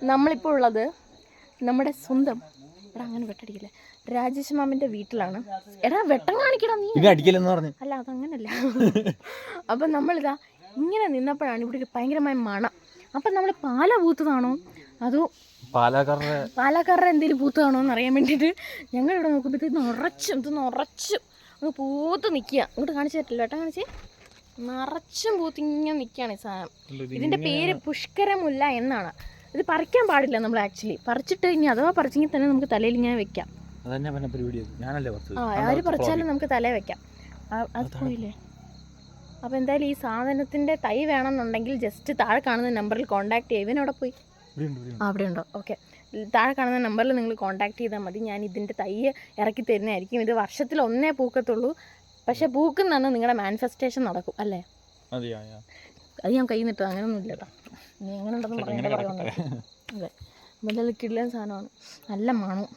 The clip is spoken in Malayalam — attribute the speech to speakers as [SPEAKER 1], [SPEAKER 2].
[SPEAKER 1] നമ്മളിപ്പോൾ ഉള്ളത് നമ്മുടെ സ്വന്തം അങ്ങനെ വെട്ടടിക്കില്ല രാജേഷ് മാമൻ്റെ വീട്ടിലാണ്. എടാ വെട്ടം കാണിക്കണം നീ അടിക്കില്ലെന്ന് പറഞ്ഞു. അല്ല അതങ്ങനല്ല. അപ്പം നമ്മളിതാ ഇങ്ങനെ നിന്നപ്പോഴാണ് ഇവിടെ ഭയങ്കരമായ മണം. അപ്പം നമ്മൾ പാല പൂത്തതാണോ അതോ പാലക്കാരുടെ എന്തെങ്കിലും പൂത്തതാണോ എന്ന് അറിയാൻ വേണ്ടിയിട്ട് ഞങ്ങളിവിടെ നോക്കുമ്പോഴത്തേക്ക് നിറച്ചും അങ്ങ് പൂത്ത് നിൽക്കുക. ഇങ്ങോട്ട് കാണിച്ചു തരത്തില്ല വെട്ടം കാണിച്ചേ. നിറച്ചും പൂത്തിങ്ങനെ നിൽക്കുകയാണ് ഈ സാധനം. ഇതിൻ്റെ പേര് പുഷ്കരമുല്ല എന്നാണ്. ഇത് പറിക്കാൻ പാടില്ല നമ്മൾ ആക്ച്വലി. പറിച്ചിട്ട് ഇനി അഥവാ പറിച്ചെങ്കിൽ തന്നെ നമുക്ക് തലയിൽ ഇങ്ങനെ വെക്കാം. ആര് പറിച്ചാലും നമുക്ക് തലയിൽ വെക്കാം. അത് പോയില്ലേ. അപ്പോൾ എന്തായാലും ഈ സാധനത്തിൻ്റെ തൈ വേണമെന്നുണ്ടെങ്കിൽ ജസ്റ്റ് താഴെ കാണുന്ന നമ്പറിൽ കോൺടാക്ട് ചെയ്യുക. ഇവനവിടെ പോയി അവിടെ ഉണ്ടോ? ഓക്കെ, താഴെ കാണുന്ന നമ്പറിൽ നിങ്ങൾ കോൺടാക്ട് ചെയ്താൽ മതി. ഞാൻ ഇതിൻ്റെ തൈ ഇറക്കി തരുന്നതായിരിക്കും. ഇത് വർഷത്തിൽ ഒന്നേ പൂക്കത്തുള്ളൂ. പക്ഷെ പൂക്കുന്നാണ് നിങ്ങളുടെ മാനിഫെസ്റ്റേഷൻ നടക്കും അല്ലേ? അത് ഞാൻ കൈ നിട്ടത് അങ്ങനെയൊന്നും ഇല്ല കേട്ടോ. നീ എങ്ങനെ ഉണ്ടെന്ന് പറയേണ്ട പറയുന്നത്. അതെ, നല്ല കിടിലൻ സാധനമാണ്. നല്ല മണം.